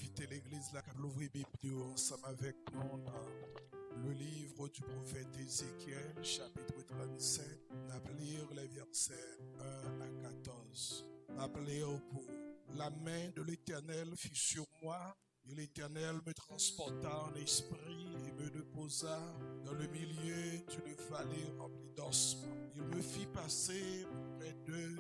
inviter l'église là à l'ouvrir Bible ensemble avec nous dans le livre du prophète Ézéchiel, chapitre 37. On va lire les versets 1 à 14. On va lire pour la main de l'Éternel fut sur moi. Et l'Éternel me transporta en esprit et me déposa dans le milieu d'une vallée remplie d'ossements. Il me fit passer près d'eux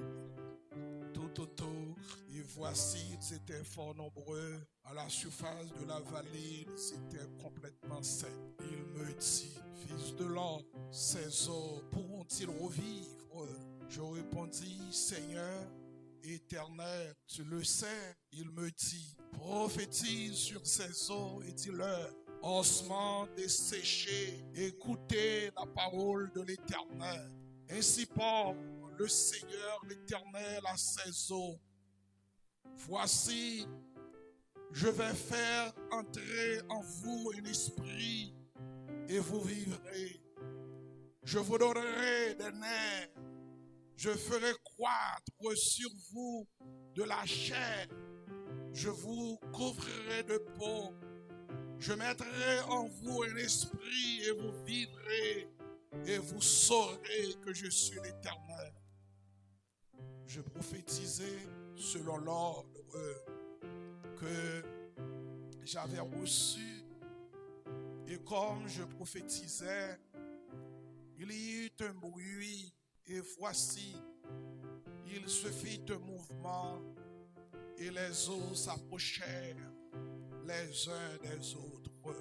tout autour, et voici, ils étaient fort nombreux. À la surface de la vallée, ils étaient complètement secs. Il me dit, fils de l'homme, ces eaux pourront-ils revivre? Je répondis, Seigneur Éternel, tu le sais. Il me dit, prophétise sur ces eaux et dis-leur, ossements desséchés, écoutez la parole de l'Éternel. Ainsi parle le Seigneur l'Éternel à ces eaux. Voici, je vais faire entrer en vous un esprit et vous vivrez. Je vous donnerai des nerfs. Je ferai croître sur vous de la chair. Je vous couvrirai de peau. Je mettrai en vous un esprit et vous vivrez. Et vous saurez que je suis l'Éternel. Je prophétisais selon l'ordre que j'avais reçu. Et comme je prophétisais, il y eut un bruit. Et voici, il se fit un mouvement et les eaux s'approchèrent les uns des autres.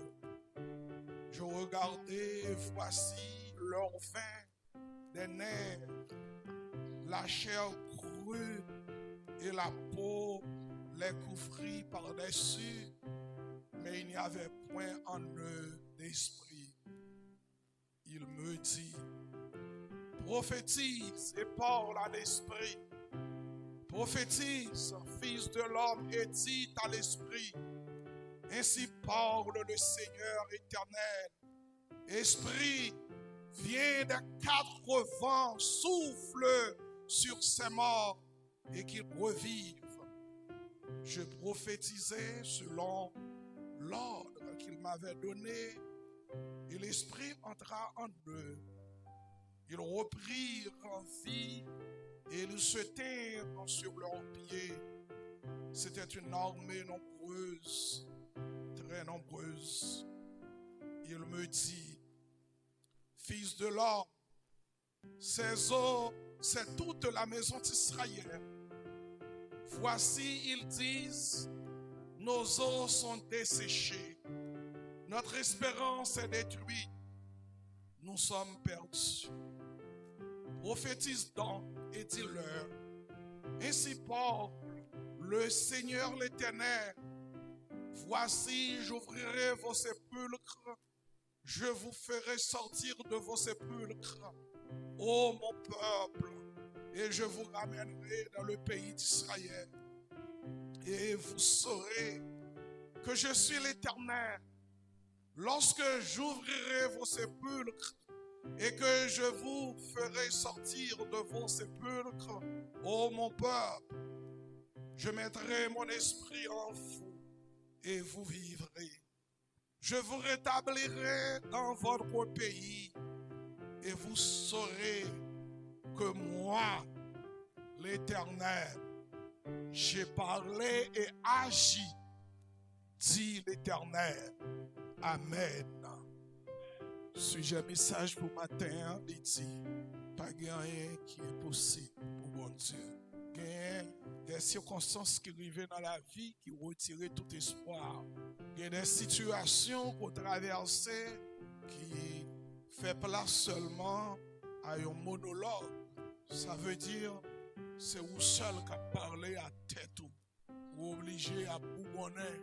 Je regardais et voici leur vin, des nerfs, la chair crue et la peau les couvrit par-dessus, mais il n'y avait point en eux d'esprit. Il me dit, prophétise et parle à l'esprit. Prophétise, fils de l'homme, et dis à l'esprit. Ainsi parle le Seigneur éternel. Esprit, viens des quatre vents, souffle sur ces morts et qu'ils revivent. Je prophétisais selon l'ordre qu'il m'avait donné et l'esprit entra en eux. Ils reprirent vie et ils se tinrent sur leurs pieds. C'était une armée nombreuse, très nombreuse. Il me dit, fils de l'homme, ces eaux, c'est toute la maison d'Israël. Voici, ils disent, nos eaux sont desséchées. Notre espérance est détruite. Nous sommes perdus. Prophétise donc et dis-leur, ainsi parle le Seigneur l'Éternel. Voici, j'ouvrirai vos sépulcres, je vous ferai sortir de vos sépulcres, ô mon peuple, et je vous ramènerai dans le pays d'Israël. Et vous saurez que je suis l'Éternel, lorsque j'ouvrirai vos sépulcres, et que je vous ferai sortir de vos sépulcres, ô mon peuple, je mettrai mon esprit en vous et vous vivrez. Je vous rétablirai dans votre pays et vous saurez que moi, l'Éternel, j'ai parlé et agi, dit l'Éternel. Amen. Sujet message pour matin, il dit, pas rien qui est possible pour bon Dieu. Il y a des circonstances qui arrivent dans la vie qui retirent tout espoir. Il y a des situations qu'on traverse qui fait place seulement à un monologue. Ça veut dire, c'est vous seul qui parlez à tête ou obligé à bougonner.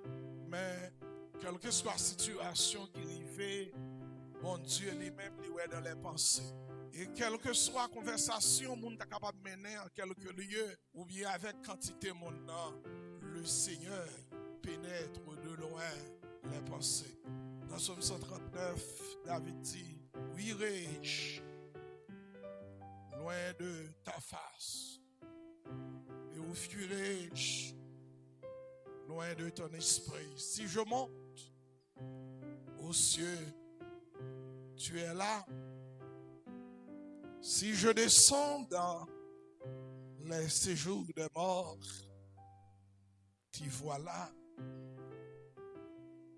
Mais quelle que soit la situation qui arrive, bon Dieu lui-même lui est dans les pensées. Et quelle que soit la conversation, le monde est capable de mener en quelques lieux, ou bien avec quantité de monde, le Seigneur pénètre de loin les pensées. Dans Psaume 139, David dit, où irai-je loin de ta face? Et où fuirai-je loin de ton esprit. Si je monte aux cieux, tu es là. Si je descends dans les séjours des morts, t'y voilà.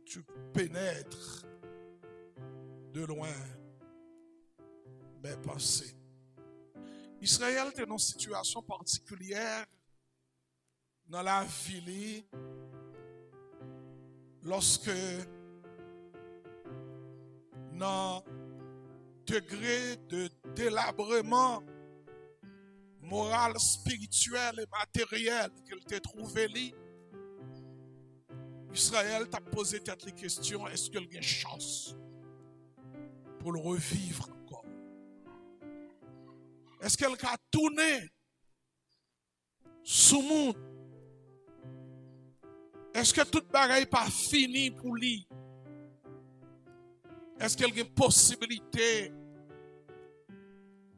Tu pénètres de loin mes pensées. Israël était dans une situation particulière dans la vie lorsque dans degré de délabrement moral, spirituel et matériel qu'il t'a trouvé là, Israël t'a posé peut-être les questions, est-ce qu'il y a une chance pour le revivre encore? Est-ce qu'elle a tourné sous monde? Est-ce que toute bagaille pas fini pour lui? Est-ce qu'il y a une possibilité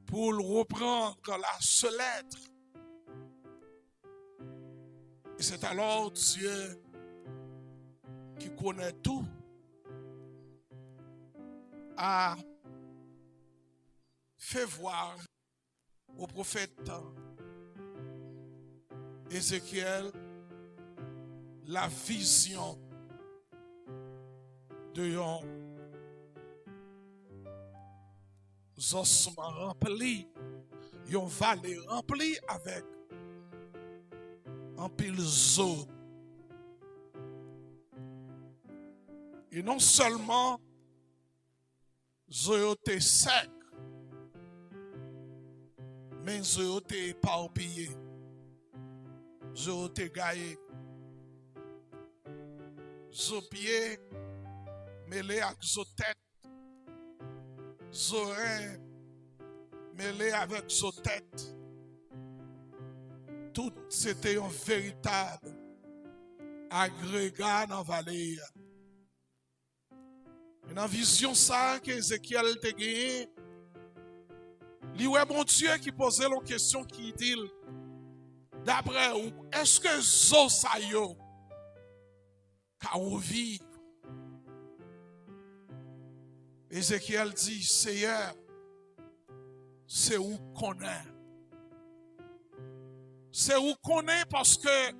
pour le reprendre la seule lettre? Et c'est alors Dieu qui connaît tout a fait voir au prophète Ézéchiel la vision de un ossements remplis, une vallée remplie avec un pile d'eau. Et non seulement l'eau était sec, mais l'eau était éparpillée, l'eau était gaillée, l'eau pied mêlé avec l'eau tête, l'eau rein mêlé avec l'eau tête. Tout c'était un véritable agrégat dans la vallée. Et dans la vision ça que Ézéchiel t'a gagné, il y a mon Dieu qui posait la question qui dit, d'après où, est-ce que zo sa yo ka revivre? Ézéchiel dit, Seigneur, c'est où qu'on est. C'est où qu'on est parce que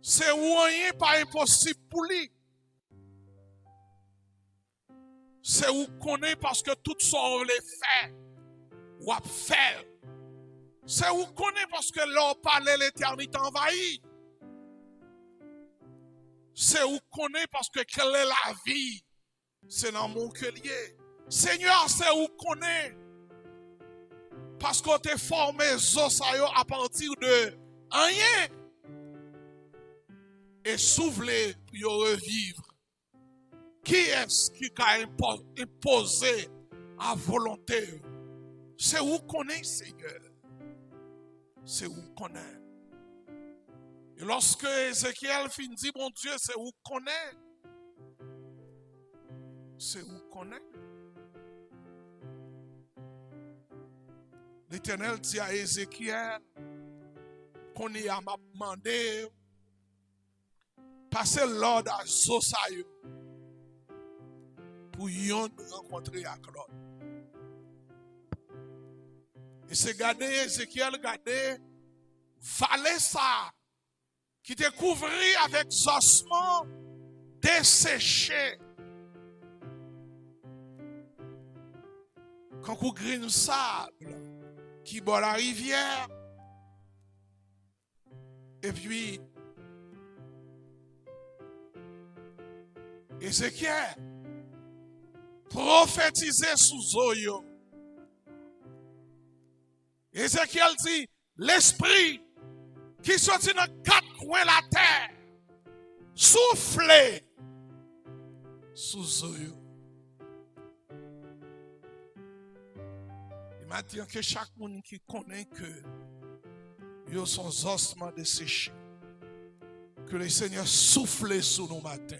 c'est où rien pas impossible pour lui. C'est où qu'on est parce que tout ça on les fait ou à faire. C'est où qu'on est parce que l'on parlait l'éternité envahie. C'est où qu'on est parce que quelle est la vie? C'est dans mon collier. Seigneur, c'est où qu'on est parce qu'on t'a formé à partir de rien et souffler pour revivre. Qui est-ce qui a imposé à volonté? C'est où qu'on est, Seigneur. C'est où qu'on est. Et lorsque Ézéchiel dit, mon Dieu, c'est où qu'on est. C'est où qu'on est. L'Éternel dit à Ézéchiel qu'on y a demandé passer l'ordre à Zosaïo pour y rencontrer avec l'autre. Et c'est gardé, Ézéchiel gardé, fallait ça, qui découvrit avec ossements desséchés. Quand vous grine sable, qui boit la rivière, et puis, Ézéchiel, prophétiser sous Zoyo. Ézéchiel dit, l'esprit qui sortit dans quatre coins de la terre, soufflez sous Zoyo. Il m'a dit que chaque monde qui connaît que ils sont ossements desséchés, que le Seigneur souffle sous nos matins.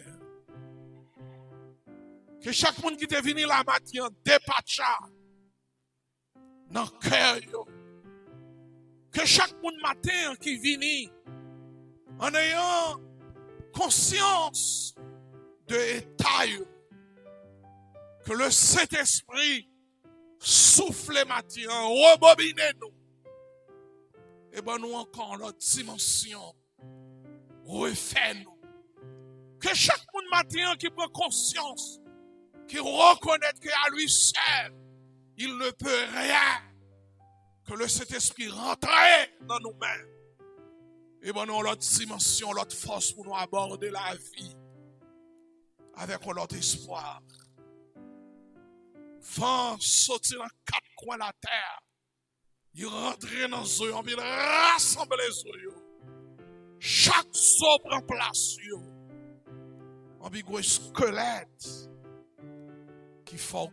Que chaque monde qui est venu la matin dépacha dans le cœur. Que chaque monde matin qui vient en ayant conscience de l'état que le Saint-Esprit souffle matin, rebobine nous. Et ben nous encore notre dimension, refait nous. Que chaque monde matin qui prend conscience, qui reconnaît qu'à lui seul, il ne peut rien, que le Saint-Esprit rentre dans nous-mêmes. Et ben nous l'autre dimension, l'autre force pour nous aborder la vie avec l'autre espoir. Vent sortir dans quatre coins de la terre. Il rentre dans les yeux, il rassemble les yeux. Chaque zoo prend place. On a un squelette qui forme.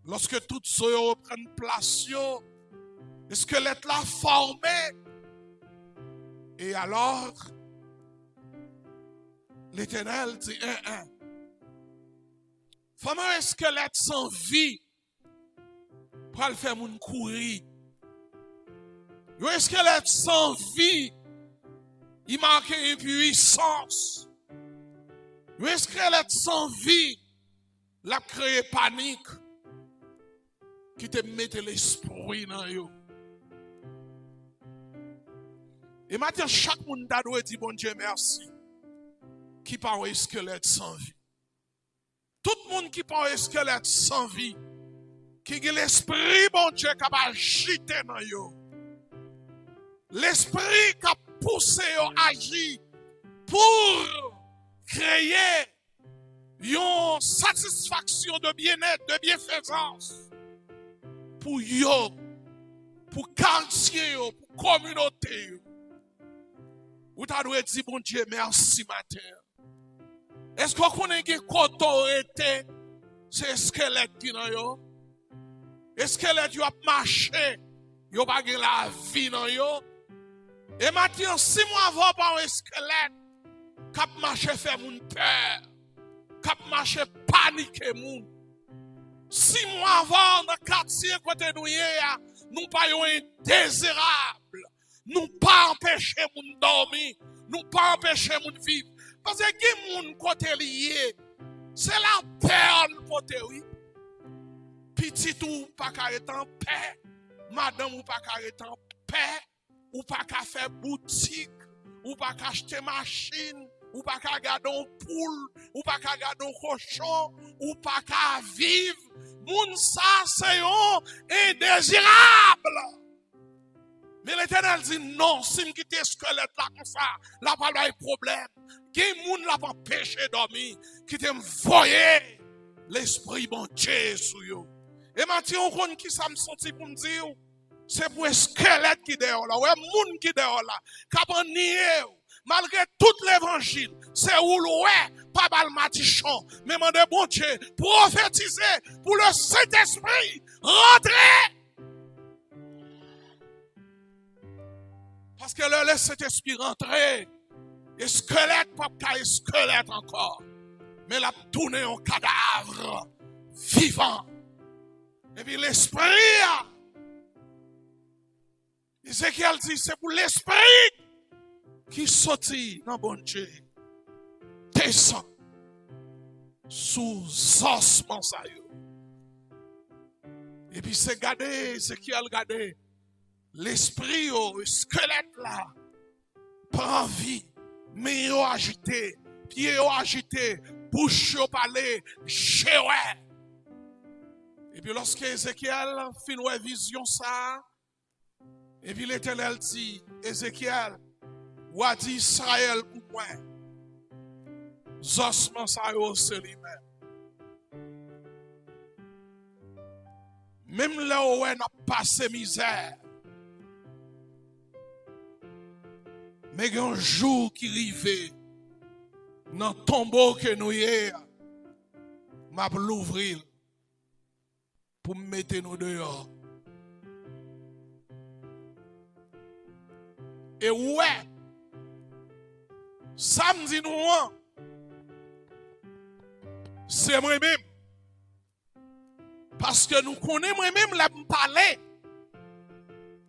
Lorsque toutes les yeux prennent place, le squelette là formé. Et alors, l'Éternel dit Femme un squelette sans vie pour le faire moun courir. Un squelette sans vie, il manque une puissance. Un squelette sans vie, l'a créé panique qui te mette l'esprit dans yo. Et maintenant, chaque monde doit dire bon Dieu merci qui parle un squelette sans vie. Tout le monde qui parle un squelette sans vie, qui a l'esprit bon Dieu qui va agiter dans yo. L'esprit qui a poussé à agir pour créer une satisfaction de bien-être, de bienfaisance pour yo, pour quartier, pour communauté. Vous avez dit, bon Dieu, merci matin. Est-ce qu'on connaît que quand on était, c'est squelette qui n'a yo? Et squelette yo a marché, yo pas la vie dans yo. Et maintenant, 6 mois avant par un squelette, cap marché fait moun peur, cap marché paniquer moun. 6 mois avant dans quartier côté nous pas indésirable. Nous pas empêcher moun dormir, nous pas empêcher moun vivre. Parce que qui moun côté lié, c'est la peur côté oui. Petit ou pas qu'à être en paix, madame ou pas qu'à être en paix, ou pas qu'à faire boutique, ou pas qu'à acheter machine, ou pas qu'à garder un poule, ou pas qu'à garder un cochon, ou pas qu'à vivre. Moun ça c'est indésirable. Mais l'Éternel dit non, si je quitte squelette là comme ça, là pas de problème. Qui moun l'a pas empêché dormir, qui te voyer l'esprit bon Dieu sur yo. Et maintenant on connaît qui ça me senti pour me dire, c'est pour un squelette qui dehors là, ouais moun qui dehors là, qui nié malgré tout l'évangile, c'est où ouais pas mal matichon, mais mon bon Dieu prophétiser pour le Saint-Esprit rentrer. Parce que le Saint-Esprit rentrer, et squelette, pas qu'un squelette encore, mais la tourné en cadavre vivant. Et puis l'esprit, Ézéchiel dit, c'est pour l'esprit qui sortit dans bon Dieu, descend sous ossements ça yo. Et puis c'est gardé, Ézéchiel gardé. L'esprit, le squelette là, prend vie, main yo agité, pied yo agité, bouche yo parlé, chouette. Et puis lorsque Ézéchiel fin ouais vision ça, et puis l'Éternel dit, Ézéchiel, ou a dit Israël pour moi, ossements ça yo c'est lui-même. Même là où on a passé misère, mais il y a un jour qui arrive dans le tombeau que nous y m'a l'ouvrir pour mettre nous dehors. Et ouais, samedi nous, c'est moi-même. Parce que nous connaissons moi-même la parler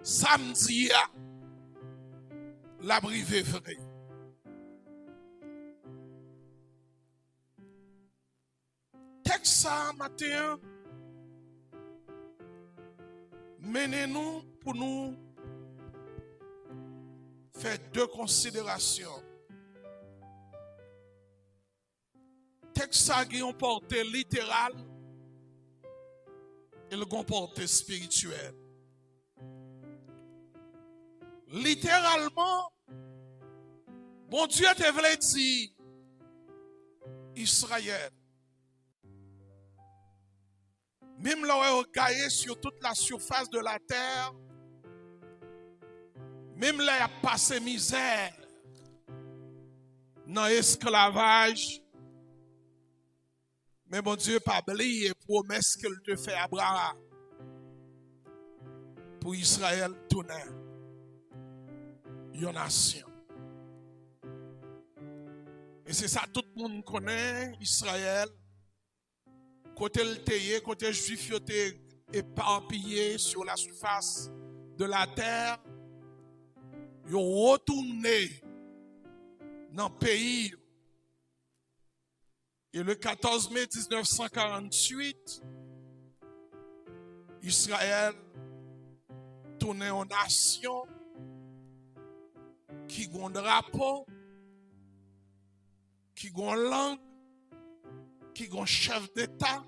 samedi. la brivé vrai. Texte ça matin, menez-nous pour nous faire deux considérations. Texte ça qui ont porté littéral et le porté spirituel. Littéralement, bon Dieu te voulait dire Israël. Même là où on sur toute la surface de la terre, même là il a passé misère dans l'esclavage. Mais bon Dieu pas oublié promesse qu'il te fait à Abraham pour Israël tourner une nation. Et c'est ça tout le monde connaît Israël. Côté le pays, côté juif était éparpillé sur la surface de la terre, ils ont retourné dans le pays. Et le 14 mai 1948, Israël tournait en nation qui a un drapeau, qui a une langue, qui a un chef d'État,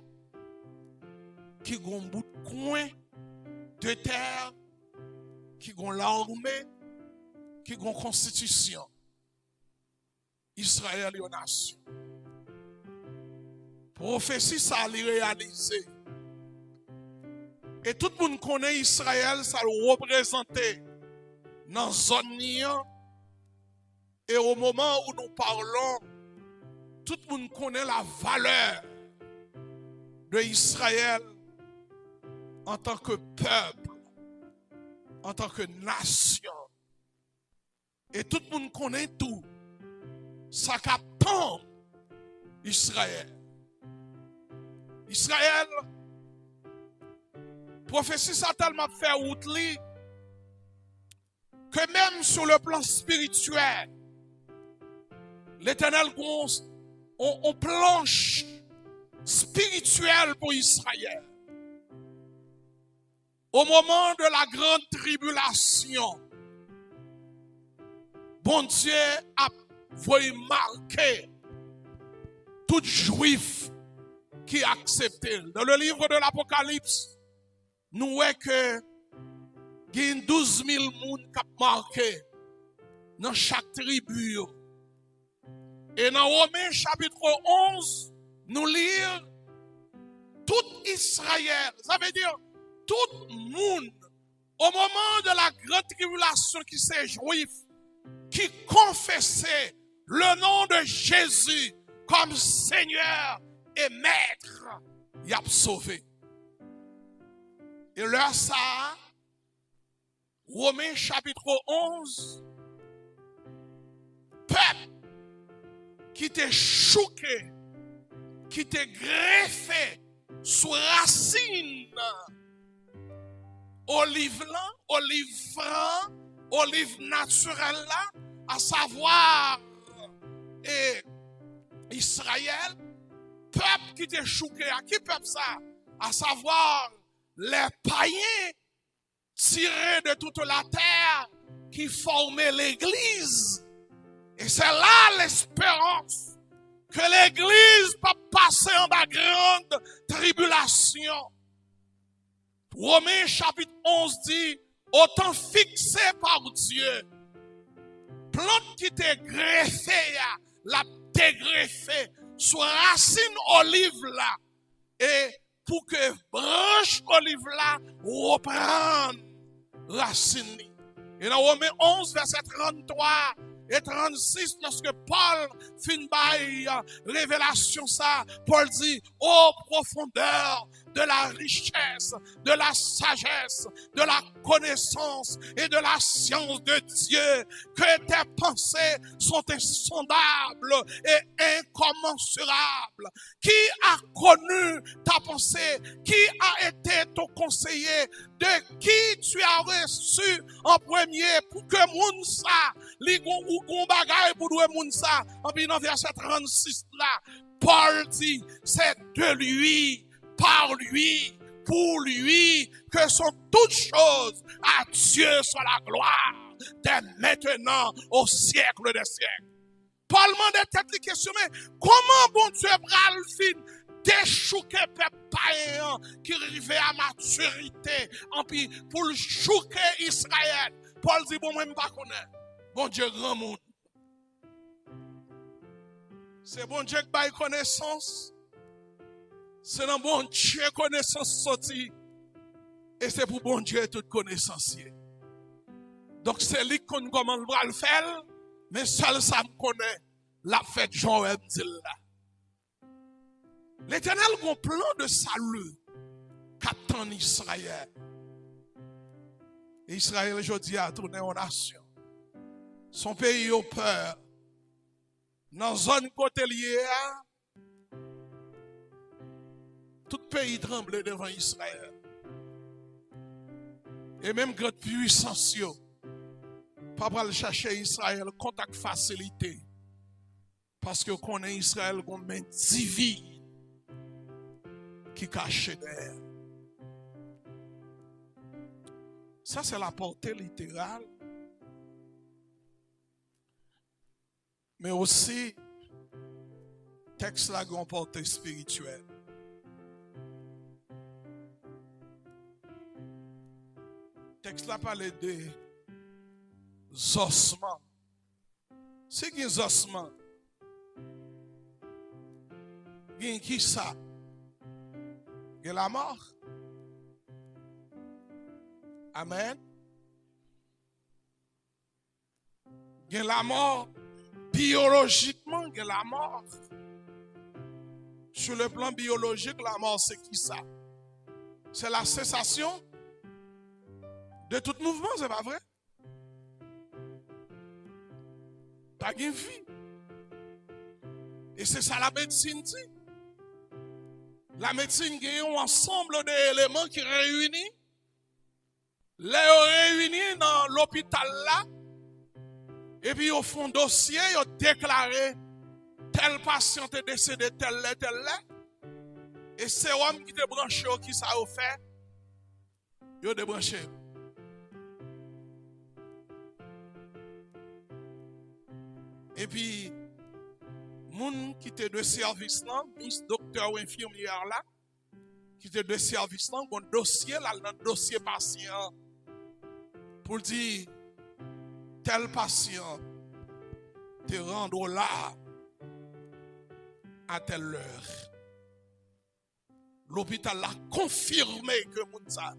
qui a un bout de coin de terre, qui a l'armée, qui a une constitution. Israël est une nation. Prophétie, ça a réalisé. Et tout le monde connaît Israël, ça le représentait dans la zone. Et au moment où nous parlons, tout le monde connaît la valeur de Israël en tant que peuple, en tant que nation. Et tout le monde connaît tout. Ça qu'attend Israël. Israël, prophétie ça tellement fait route que même sur le plan spirituel, l'Éternel on planche spirituelle pour Israël. Au moment de la grande tribulation, bon Dieu a voulu marquer tout juif qui acceptait. Dans le livre de l'Apocalypse, nous voyons que il y a 12 000 personnes qui ont marqué dans chaque tribu. Et dans Romains chapitre 11, nous lisons tout Israël. Ça veut dire tout le monde, au moment de la grande tribulation qui s'est juif, qui confessait le nom de Jésus comme Seigneur et Maître, il a sauvé. Et là, ça, Romains chapitre 11, peuple qui t'est choqué, qui t'est greffé sous racine, olive là, olive franc, olive naturelle là, à savoir Israël, peuple qui t'est choqué, à qui peuple ça? À savoir les païens tirés de toute la terre qui formaient l'église. Et c'est là l'espérance que l'église peut passer en bas grande tribulation. Romains chapitre 11 dit, autant fixé par Dieu, plante qui t'est greffée, la dégreffée, sur racine olive là, et pour que branche olive là reprenne racine. Et dans Romains 11, verset 33 et 36, lorsque Paul fin by révélation ça, Paul dit, ô profondeur de la richesse, de la sagesse, de la connaissance et de la science de Dieu, que tes pensées sont insondables et incommensurables. Qui a connu ta pensée? Qui a été ton conseiller? De qui tu as reçu en premier pour que moun sa, li gon bagay pour doué moun sa? En puis dans verset 36 là, Paul dit, c'est de lui, par lui, pour lui, que sont toutes choses. À Dieu soit la gloire, dès maintenant au siècle des siècles. Paul m'a tête question, mais comment bon Dieu pral fin déchouquer peuple païen qui arrivait à maturité, en puis pour le chouquer Israël? Paul dit, bon, moi, je ne pas connaître. Bon Dieu, grand monde. C'est bon Dieu qui baille connaissance. C'est dans bon Dieu connaissance sortie. Et c'est pour bon Dieu toute connaissance. Donc c'est lui qui connaît comment le faire. Mais seul ça me connaît. La fête Jean-Web dit là. L'Éternel a un plan de salut qu'attend Israël. Et Israël aujourd'hui a tourné en nation. Son pays a peur. Dans la zone côté liée, tout pays tremble devant Israël. Et même grande puissance, pas pour aller chercher Israël, contact facilité. Parce que connaît Israël comme main divine qui cache derrière. Ça, c'est la portée littérale. Mais aussi, texte la grande portée spirituelle. Texte la parle de ossements. C'est qui les ossements? Qui ça? Il y a la mort. Amen. Il y a la mort. Biologiquement, il y a la mort. Sur le plan biologique, la mort, c'est qui ça? C'est la cessation de tout mouvement, c'est pas vrai? Pas de vie. Et c'est ça la médecine dit. La médecine a un ensemble d'éléments qui réunissent. Les réunis dans l'hôpital là. Et puis au fond dossier, ils ont déclaré tel patient est décédé, tel là. Et c'est l'homme qui te branché, qui ça a fait. Ils ont débranché. Et puis, moun qui était de service là, docteur ou infirmière là, qui était de service là, un dossier là, dans le dossier patient, pour dire, tel patient te rendre là à telle heure. L'hôpital a confirmé que moun sa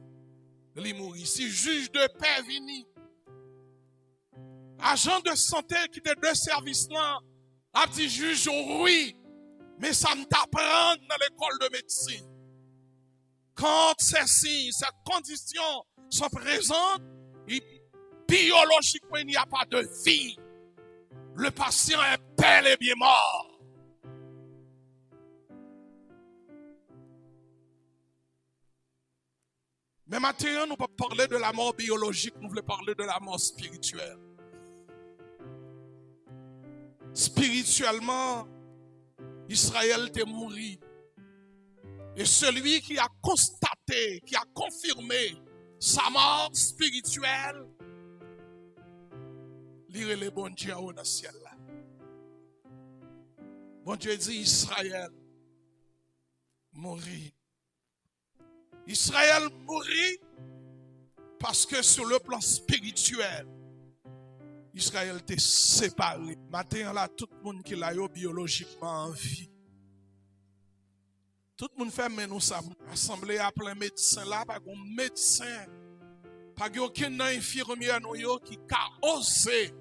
li mouri. Si juge de paix vini, agent de santé qui était de service là, a dit juge oui, mais ça me t'apprend dans l'école de médecine. Quand ces signes, ces conditions sont présentes, biologiquement il n'y a pas de vie. Le patient est bel et bien mort. Mais maintenant, nous ne pouvons pas parler de la mort biologique, nous voulons parler de la mort spirituelle. Spirituellement, Israël est mort. Et celui qui a constaté, qui a confirmé sa mort spirituelle, lire le bon Dieu dans le ciel là. Bon Dieu dit Israël mourit. Israël mourit parce que sur le plan spirituel, Israël était séparé. Maintenant là, tout le monde qui l'a eu biologiquement en vie. Tout le monde fait mais nous ça. Assemblée à plein médecin là, pas un médecin, pas aucun infirmière qui a osé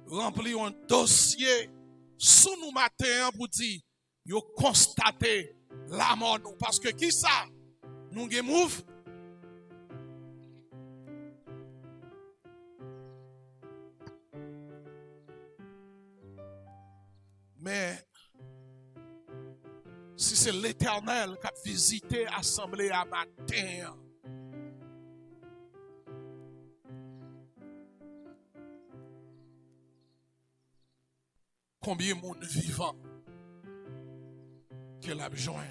remplir un dossier sous nous matin pour dire, yo constaté la mort nous. Parce que qui ça? Nous gen move. Mais si c'est l'Éternel qui a visité l'assemblée à matin, combien de monde vivant qu'elle a besoin?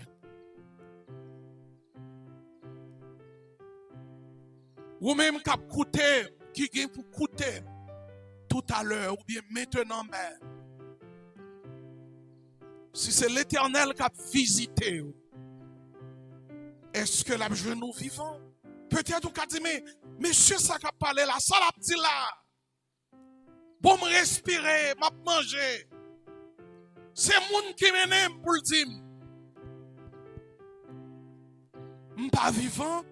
Ou même qui a coûté, qui vient pour coûter tout à l'heure, ou bien maintenant même. Si c'est l'Éternel qui a visité, est-ce que la besoin nous vivants? Peut-être qu'on a dit, mais monsieur, ça qui a parlé là, ça l'a dit là. Bon, me respirer, m'a manger. C'est moun qui m'aime pour le dire. M'pas vivant,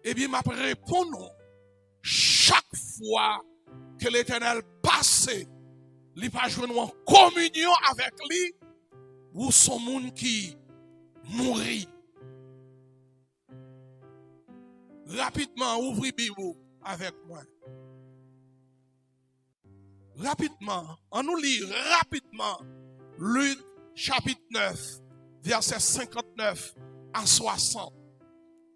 et bien m'a répondre chaque fois que l'Éternel passe, il va jouer en communion avec lui, ou son moun qui mourit. Rapidement, ouvrez Bible avec moi. Rapidement, on nous lit rapidement Luc chapitre 9, verset 59 à 60.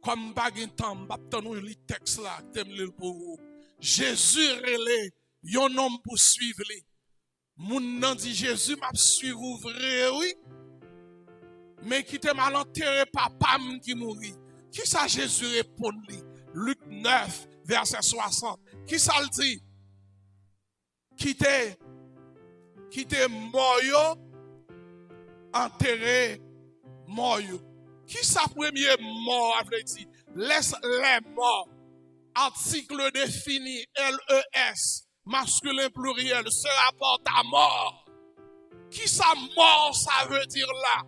Comme bagin temps, m'baptan nous lit texte là, t'aime le pour vous. Jésus relè yon homme pour suivre lui. Moun nan dit Jésus m'a suivre vrai oui. Mais qui te mal enterré papa qui mourit. Qui ça Jésus répond lui? Luc 9 verset 60. Qui ça le dit? Qui te mort enterré mort. Qui ça premier mort avait dit? Laisse les morts. Article défini LES masculin pluriel se rapporte à mort. Qui ça mort ça veut dire là?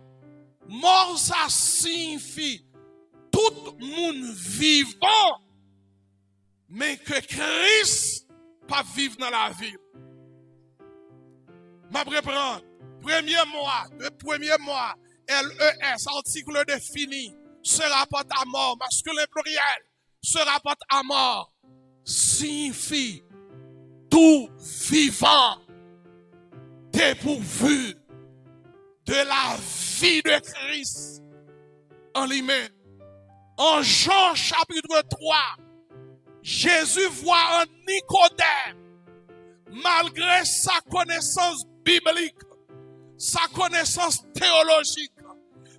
Mort ça signifie tout monde vivant mais que Christ pas vivre dans la vie. Ma reprendre. Premier mois, LES, article défini, se rapporte à mort, masculin pluriel, se rapporte à mort, signifie tout vivant dépourvu de la vie de Christ en lui-même. En Jean chapitre 3, Jésus voit en Nicodème, malgré sa connaissance biblique, sa connaissance théologique,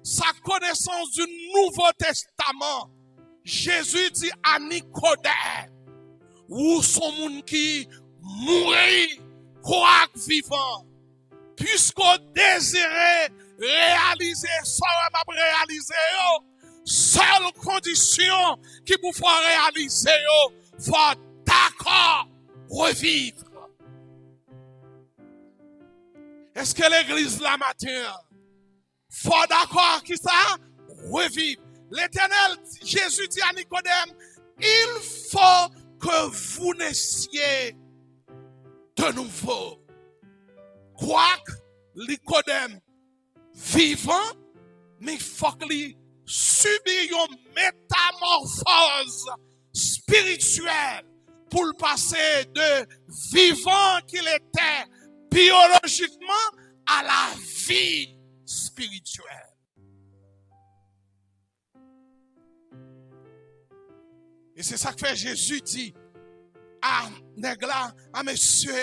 sa connaissance du Nouveau Testament, Jésus dit à Nicodème, où sont moun qui mourit, croit vivant, puisqu'on désirait réaliser ça, on va réaliser, seule condition qui vous fera réaliser, faut d'accord revivre. Est-ce que l'église la matin, faut d'accord qui ça? Revivre. L'Éternel, Jésus dit à Nicodème, il faut que vous naissiez de nouveau. Quoique Nicodème vivant, mais il faut qu'il subisse une métamorphose spirituelle pour le passer de vivant qu'il était biologiquement à la vie spirituelle. Et c'est ça que fait Jésus dit à Négla, à monsieur,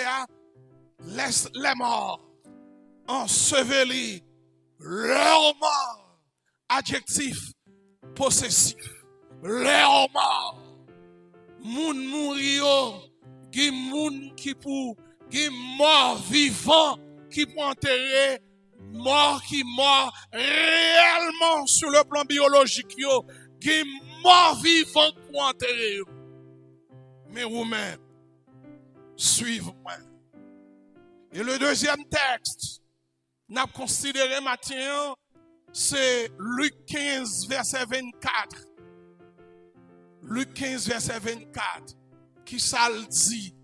laisse les morts ensevelir leurs morts. Adjectif possessif. Leurs morts. Moun mourio, qui moun qui pour qui mort vivant qui pour enterrer mort qui mort réellement sur le plan biologique yo qui mort vivant pour enterrer. Mais vous-même suivez-moi. Et le deuxième texte n'a considéré matin c'est Luc 15 verset 24. Luc 15 verset 24 qui ça le dit.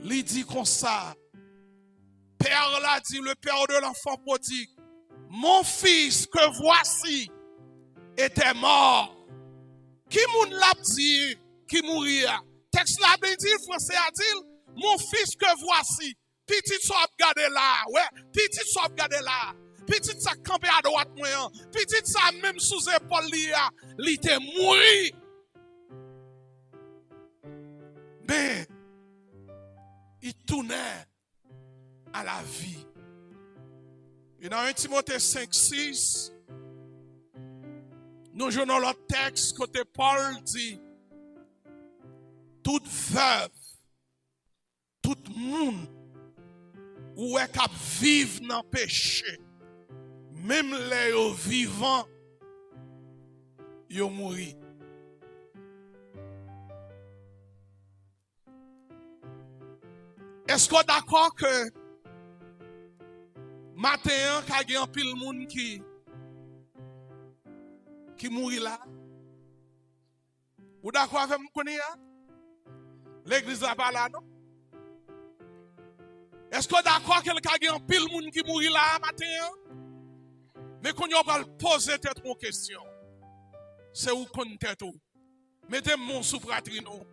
Il dit comme ça. Père l'a dit, le père de l'enfant prodigue. Mon fils que voici, était mort. Qui moun l'a dit, qui mourir? Texte là, dit, français a dit, mon fils que voici, petit soit regardé là, ouais, petit soit regardé là, petit ça campé à droite, moyen, petit ça même sous épaule, il était mouru. Mais, il tournait à la vie. Et dans 1 Timothée 5, 6, nous jouons dans l'autre texte, côté Paul dit, toute veuve, tout monde, ou est cap vivre dans le péché, même les vivants, ils mourent. Est-ce qu'on est d'accord que matin, il y a un pile monde qui mourit là? Vous d'accord avec moi? L'église n'est pas là, non? Est-ce qu'on est d'accord qu'il y a un pile monde qui mourit là matin? Mais quand on va poser une question, c'est où qu'on tête ou? Mettez mon sous pratrino.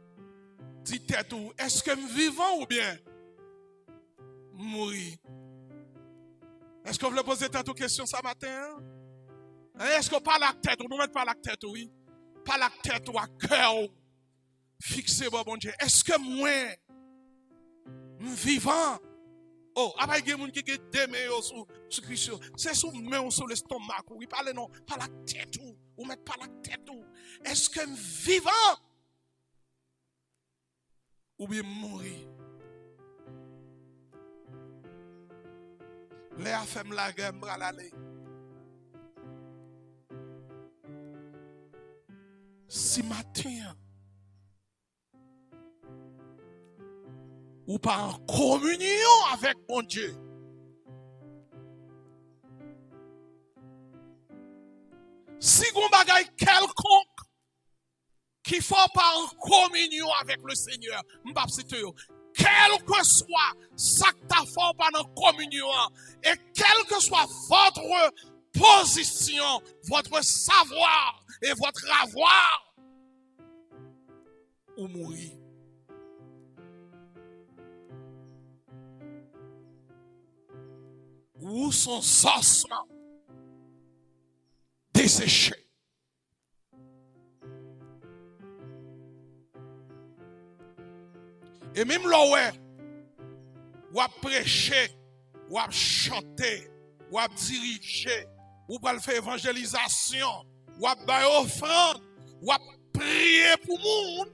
Dites tête ou, est-ce que je suis vivant ou bien mourir? Est-ce que vous voulez poser une question ce matin? Est-ce que par la tête, ou nous mettons par la tête, oui? Par la tête ou à cœur, fixez bon Dieu. Est-ce que moi, vivant? Oh, après il y a des gens qui ont des mains sur Christ. C'est sous main sur l'estomac. Oui, parlez non, par la tête ou mettez par la tête ou. Est-ce que vivant? Ou bien mourir? Les affaires la guerre, l'aller. Si matin, ou pas en communion avec mon Dieu, si vous bagay quelconque qui faut pas en communion avec le Seigneur, m'pap citer yo, quel que soit ça que t'as fait pas en communion, et quelle que soit votre position, votre savoir et votre avoir, ou mourir. Ou son ossements desséchés. Et même là, ou à prêcher, ou à chanter, ou à diriger, ou à faire évangélisation, ou à faire offrande, ou à prier pour le monde.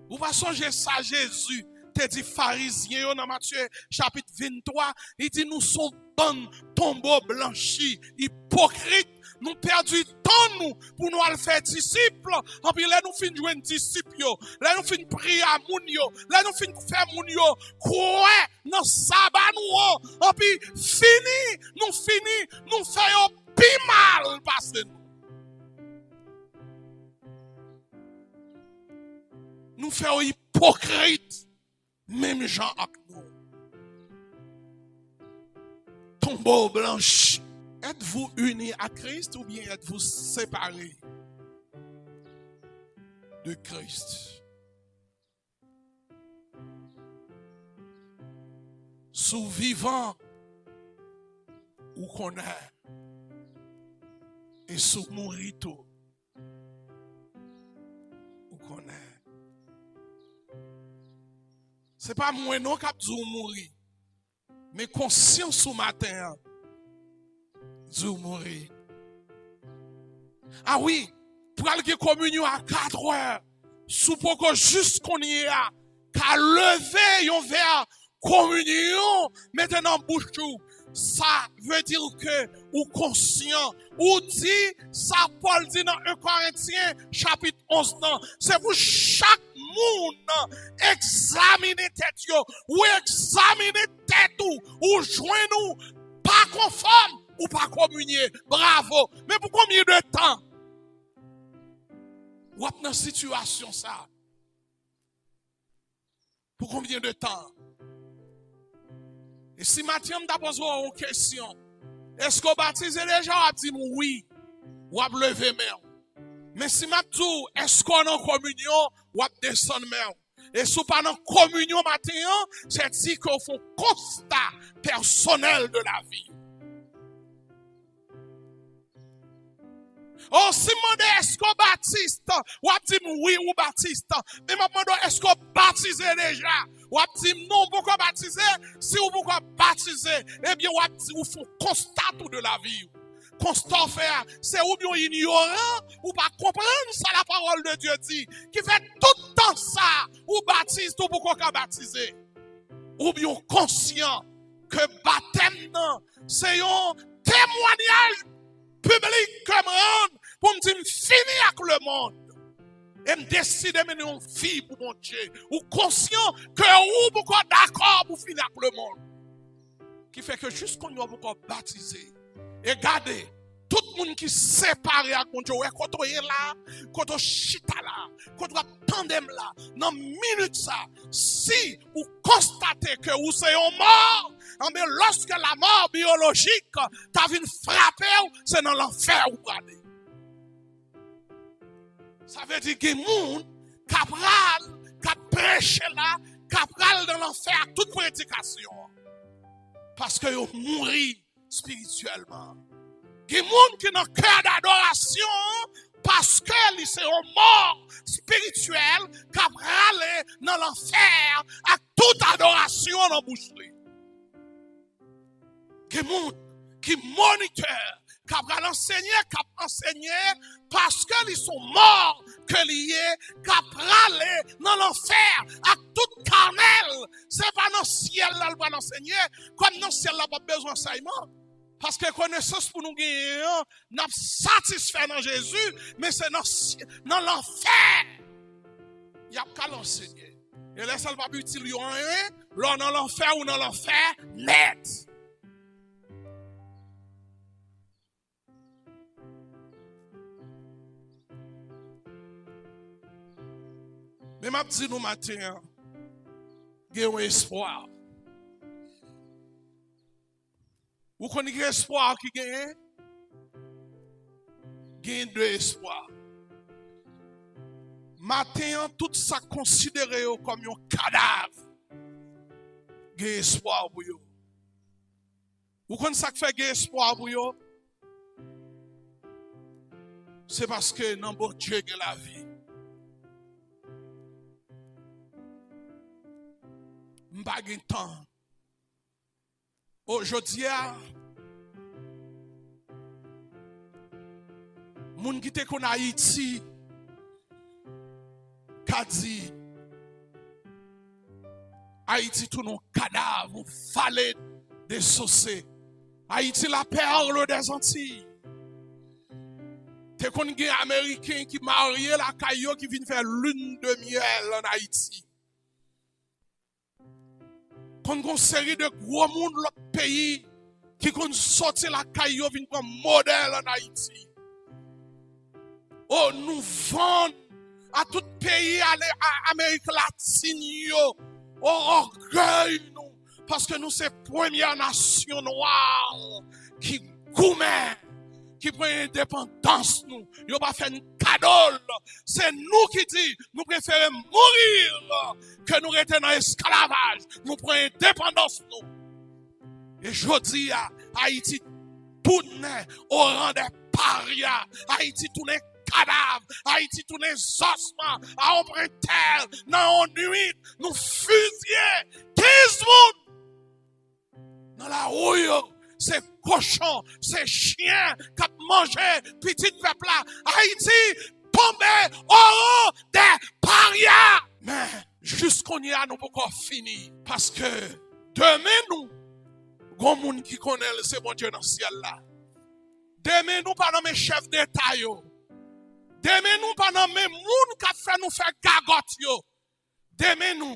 Ou pas songer ça, Jésus, te dit pharisien dans Matthieu chapitre 23, il dit nous sommes bonnes tombeaux blanchis, hypocrites. Nous perdu temps nous pour nous aller faire disciples. En puis là nous fin jouer disciples, là nous fin prier à moun yo, là nous fin faire moun yo croire dans sabbat nous. En puis fini, nous faisons plus mal parce que nous faisons hypocrite, même gens avec nous. Tombeau blanche. Êtes-vous unis à Christ ou bien êtes-vous séparés de Christ? Sous vivant ou qu'on est et sous mourir tout ou qu'on est. C'est pas moi non qui a mourir, mais conscience au matin. Dieu mourir. Ah oui, pour aller communion à 4 heures, sous pour que juste qu'on y a, qu'à lever un verre communion, maintenant bouche tout. Ça veut dire que, ou conscient, ou dit, ça Paul dit dans 1 Corinthiens, chapitre 11, c'est pour chaque monde examiner tête, ou examiner tête, ou joindre nous, pas conforme, ou pas communier. Bravo. Mais pour combien de temps? Ou dans une situation ça? Pour combien de temps? Et si Mathieu m'a posé une question, Est-ce qu'on baptise déjà? On dit oui. Ou à lever main. Mais si m'a dit, est-ce qu'on est en communion? Ou à descendre main. Et si on pas en communion matin, c'est dit qu'on fait un constat personnel de la vie. Oh, si demande est-ce qu'on baptiste? Ou à dire oui ou baptiste. Mais m'a demande est-ce qu'on baptise déjà? Ou à dire non, pourquoi baptiser? Si ou pourquoi baptiser? Eh bien, ou à dire ou faut constat de la vie. Constat faire, c'est ou bien ignorant ou pas comprendre ça la parole de Dieu dit. Qui fait tout le temps ça, ou baptise ou pourquoi baptiser? Ou bien conscient que baptême c'est un témoignage public que me rendre pour me dire finir avec le monde. Et me décider de mener une vie pour mon Dieu. Ou conscient que ou pourquoi d'accord pour finir avec le monde. Qui fait que jusqu'on y a pourquoi baptiser. Et gardez, tout le monde qui sépare avec mon Dieu, quand on est là, quand on chita là, quand on tandem là, dans minute ça, si vous constatez que vous êtes mort, mais lorsque la mort biologique t'a vu frapper, c'est dans l'enfer où vous allez. Ça veut dire que les gens qui prêchent là, qui prêchent dans l'enfer, toute prédication. Parce qu'ils ont mouru spirituellement. Il y a des gens qui ont un cœur d'adoration parce qu'ils sont morts spirituels qui râlent dans l'enfer à toute adoration dans la bouche. Il y a des gens qui monitorent, qui enseignent parce qu'ils sont morts que liés, qui râlent dans l'enfer à toute carnel. Ce n'est pas dans le ciel là qu'on va enseigner, comme dans le ciel là, pas besoin d'enseignement. Parce que connaissance pour nous gagner, nous satisfait dans Jésus, mais c'est dans l'enfer. Il n'y a qu'à l'enseigner. Et là, ça ne va pas utiliser rien, là, dans l'enfer ou dans l'enfer, net. Mais je dis nous matin, il y a un espoir. Vous connaissez l'espoir qui gagne? Gagne de l'espoir. Matin, tout ça considéré comme un cadavre. Gagne espoir pour vous. Vous connaissez ça qui fait gagne espoir pour vous? C'est parce que dans bon Dieu gagne la vie. M'pa gagne temps. Aujourd'hui, moun qui te kon Haïti, qu'a dit Haïti tout non cadavre, vallée des saucés. Haïti la perle des Antilles. Te kon gen Américain qui marié la caillou qui vient faire lune de miel en Haïti. Qu'on a une série de gros monde l'autre pays qui ont sorti la caillou vient comme modèle en Haïti. Oh, nous vendons à tout pays, à l'Amérique latine, au orgueil, nous, parce que nous, c'est la première nation noire qui gourmet, qui prend indépendance, nous. Nous pas fait un cadeau. C'est nous qui disons, nous préférons mourir que nous rester dans l'esclavage. Nous prenons indépendance, nous. Et je dis à Haïti, tourne au rang des parias. Haïti tourne cadavre. Haïti tourne ossements. À on prend terre. Dans une nuit, nous fusillons 15 monde. Dans la rue, c'est cochon, c'est chien qui a mangé petit peuple là. Haïti tombé au rang des parias. Mais jusqu'on y a, nous pas encore fini. Parce que demain, nous, grand monde qui connaît, c'est bon Dieu dans le ciel là. Demain, nous pas nommer chef d'État yo. Demain, nous pas nommer monde qui a fait nous faire gagotte yo. Demain, nous,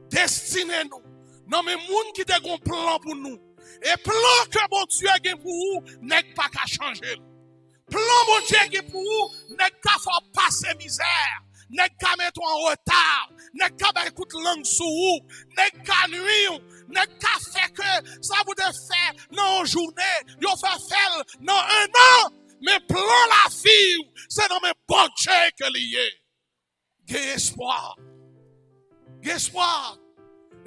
destinez nous. Nommer monde qui a un plan pour nous. Et plan que bon Dieu a pour vous, n'est pas qu'à changer. Plan bon Dieu a pour vous, n'est pas faire passer misère. nèg ka mettre en retard, nèg ka ba écoute langue sou ou, nèg ka nuit, nèg ka fait que ça vous de faire dans une journée, yo fait faire dans un an, mais plan la vie, c'est dans mes bon Dieu que lié. Gain espoir. Gain espoir.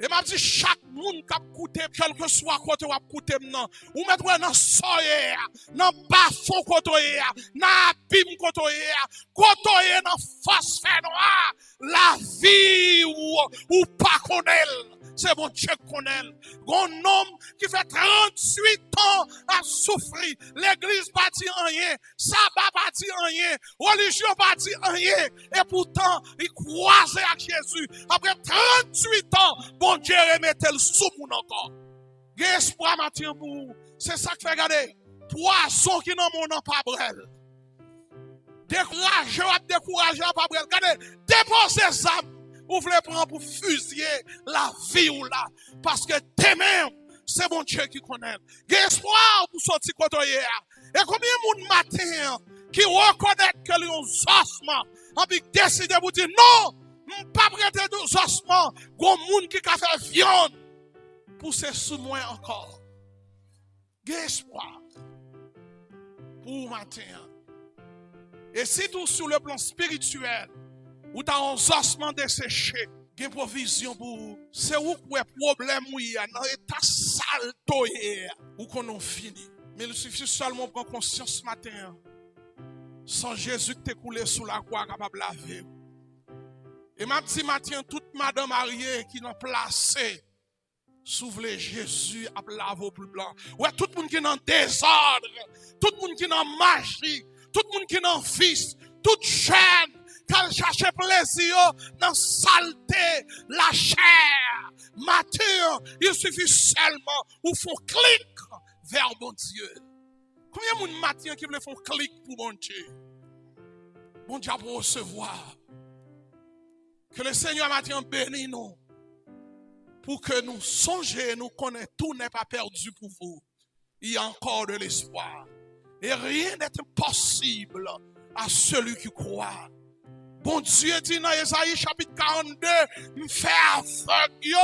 Et m'a dit chaque monde qui a coûté, quel que soit côté ou a coûté maintenant, ou mettre dans soye, dans bas fond côté, dans abîme côté, côté dans phosphore noir, la vie ou pas connaît. C'est mon Dieu connaît. Un homme qui fait 38 ans à souffrir. L'église pas dit rien. Sabbat pas dit rien. Religion pas dit rien. Et pourtant, il croisait à Jésus. Après 38 ans, bon Dieu remettait le sous mon encore. Espoir matin pour. C'est ça que fait regarder. Poisson qui n'en mon pas brel. Découragé, pas brel. Regardez, déposez les âmes. Vous voulez prendre pour fusiller la vie ou là. Parce que demain, c'est mon Dieu qui connaît. Il y a espoir pour sortir côté hier. Et combien de monde matin qui reconnaît que les ossements, ont décidé de vous dire non, je ne pas prêter des ossements. Il y a des gens qui a fait viande pour se soumettre encore. Il y a espoir pour matin. Et si tout sur le plan spirituel, ou t'as un osement desséché, une provision pour vous. C'est où le problème où il y a dans l'état sale où qu'on a fini. Mais il suffit seulement de prendre conscience ce matin. Sans Jésus qui t'est coulé sous la croix capable de laver. Et ma petite matin, toute madame mariée qui n'a placé, s'ouvre Jésus à laver au plus blanc. Ouais, tout le monde qui est dans désordre, tout le monde qui est dans magie, tout le monde qui est dans vice, toute chaîne. Qu'elle cherche plaisir dans la saleté, la chair. Matin, il suffit seulement où font clic vers mon Dieu. Combien de monde matin qui veulent faire clic pour mon Dieu? Bon Dieu pour recevoir. Que le Seigneur matin bénisse nous. Pour que nous songions, nous connaissons tout n'est pas perdu pour vous. Il y a encore de l'espoir. Et rien n'est impossible à celui qui croit. Bon Dieu dit dans Ésaïe chapitre 42, me fait aveugle, yo,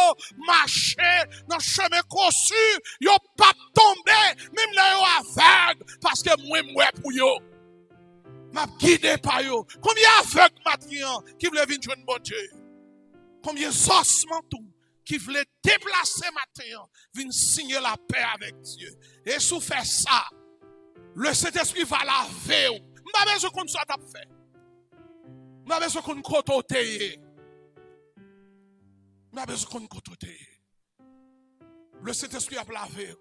marcher dans le chemin conçu, yo pas tomber, même là yo aveugle, parce que moi pour yo. M'a guidé par yo. Combien aveugle maintenant qui veulent venir joindre bon Dieu? Combien ossements tout qui veulent déplacer maintenant, venir signer la paix avec Dieu. Et si vous faites ça, le Saint-Esprit va laver. M'a besoin qu'on soit fait. M'a besoin qu'on côté. M'a besoin qu'on côté. Le Saint-Esprit a lavé.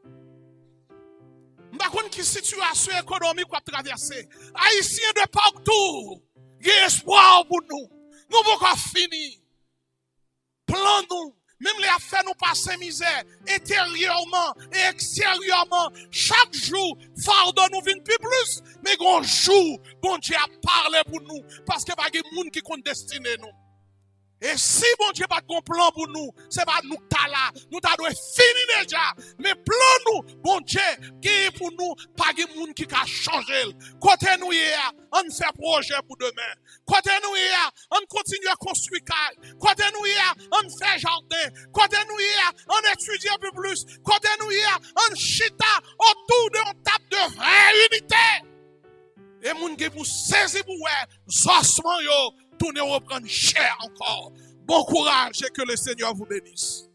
M'a connait qui situation économique qu'on traverser. Haïtiens de partout, il y a espoir pour nous. Nous pouvons finir. Plan nous. Même les affaires nous passer misère, intérieurement et extérieurement, chaque jour, fardeau nous vient plus, mais un jour, bon Dieu a parlé pour nous, parce que pas de monde qui compte destiné nous. Et si bon Dieu pas de plan pour nous, c'est pas nous qui là, nous t'avons fini déjà, mais plan nous, bon Dieu, qui est pour nous, pas de monde qui a changé. Côté nous hier, on fait projet pour demain. Côté nous hier, on continue à construire caille. Côté nous hier, on fait jardin. Côté nous hier, on étudie un peu plus. Côté nous hier, on chita autour d'une table de vraie unité. Et moun qui pour saisir pour ouais, ossements yo, tourner reprendre cher encore. Bon courage et que le Seigneur vous bénisse.